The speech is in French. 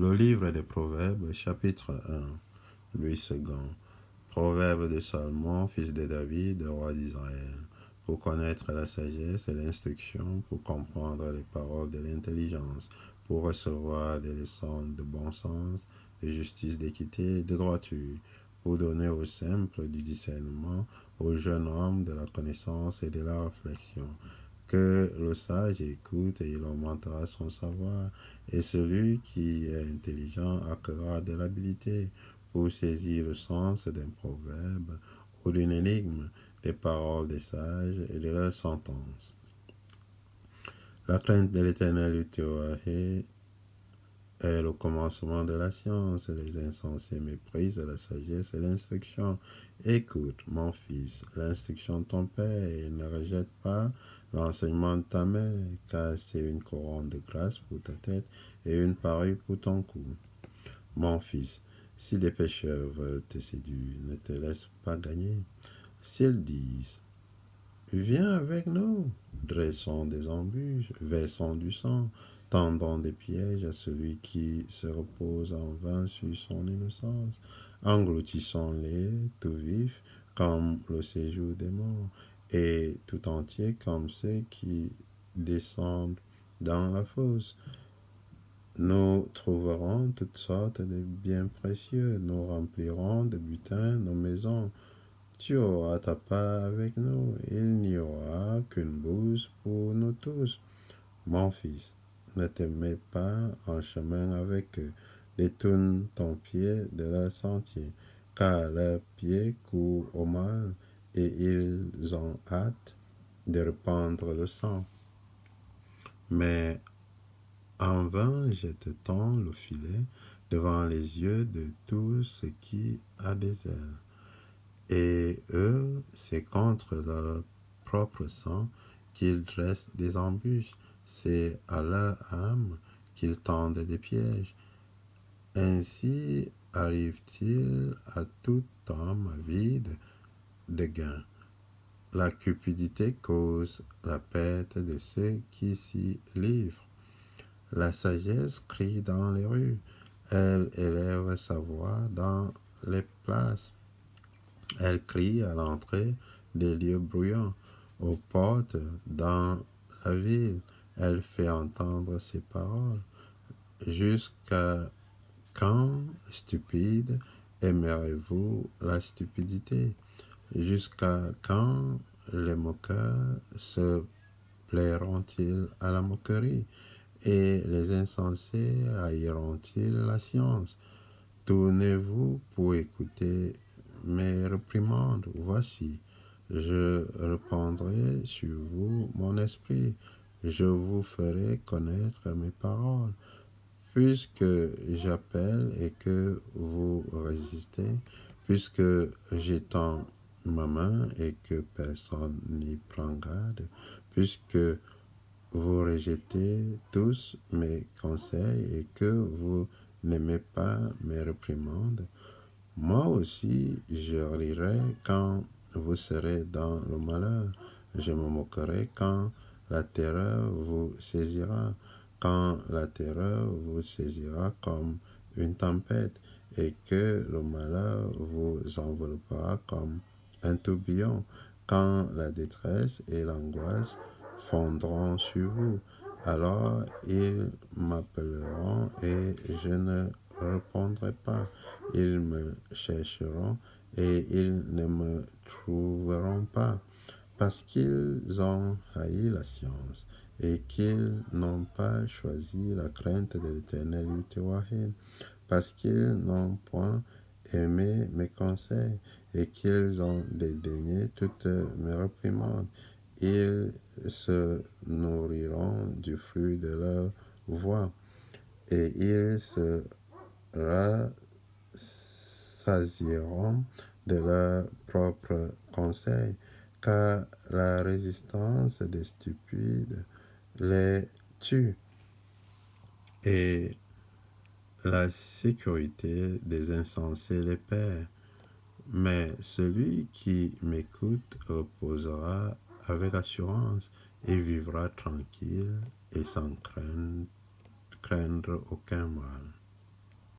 Le livre des Proverbes, chapitre 1, Louis II. Proverbe de Salomon, fils de David, roi d'Israël. Pour connaître la sagesse et l'instruction, pour comprendre les paroles de l'intelligence, pour recevoir des leçons de bon sens, de justice, d'équité et de droiture, pour donner aux simples du discernement, aux jeunes hommes de la connaissance et de la réflexion. Que le sage écoute et il augmentera son savoir, et celui qui est intelligent acquerra de l'habileté pour saisir le sens d'un proverbe ou d'une énigme, des paroles des sages et de leurs sentences. La crainte de l'Éternel est le commencement de la science. Les insensés méprisent la sagesse et l'instruction. Écoute, mon fils, l'instruction de ton père, et ne rejette pas l'enseignement de ta mère, car c'est une couronne de grâce pour ta tête et une parure pour ton cou. Mon fils, si des pécheurs veulent te séduire, ne te laisse pas gagner. S'ils disent, viens avec nous, dressons des embûches, versons du sang, tendons des pièges à celui qui se repose en vain sur son innocence, engloutissons-les tout vifs comme le séjour des morts, et tout entier comme ceux qui descendent dans la fosse. Nous trouverons toutes sortes de biens précieux, nous remplirons de butin nos maisons. Tu auras ta part avec nous, il n'y aura qu'une bourse pour nous tous. Mon fils, ne te mets pas en chemin avec eux, détourne ton pied de leur sentier, car leurs pieds courent au mal, et ils ont hâte de répandre le sang. Mais en vain, je te tends le filet devant les yeux de tout ce qui a des ailes. Et eux, c'est contre leur propre sang qu'ils dressent des embûches, c'est à leur âme qu'ils tendent des pièges. Ainsi arrive-t-il à tout homme avide de gain. La cupidité cause la perte de ceux qui s'y livrent. La sagesse crie dans les rues, elle élève sa voix dans les places. Elle crie à l'entrée des lieux bruyants, aux portes dans la ville. Elle fait entendre ses paroles. Jusqu'à quand, stupide, aimerez-vous la stupidité? Jusqu'à quand les moqueurs se plairont-ils à la moquerie? Et les insensés haïront-ils la science? Tournez-vous pour écouter mes réprimandes. Voici, je répandrai sur vous mon esprit. Je vous ferai connaître mes paroles. Puisque j'appelle et que vous résistez, puisque j'étends ma main et que personne n'y prend garde, puisque vous rejetez tous mes conseils et que vous n'aimez pas mes réprimandes, moi aussi je rirai quand vous serez dans le malheur. Je me moquerai quand la terreur vous saisira, quand la terreur vous saisira comme une tempête et que le malheur vous enveloppera comme un tourbillon, quand la détresse et l'angoisse fondront sur vous. Alors ils m'appelleront et je ne répondrai pas. Ils me chercheront et ils ne me trouveront pas, parce qu'ils ont haï la science et qu'ils n'ont pas choisi la crainte de l'Éternel Yahweh, parce qu'ils n'ont point aimé mes conseils et qu'ils ont dédaigné toutes mes réprimandes. Ils se nourriront du fruit de leur voix et ils se rassasieront de leurs propres conseils, car la résistance des stupides les tue et la sécurité des insensés les perd. Mais celui qui m'écoute reposera avec assurance et vivra tranquille et sans craindre aucun mal.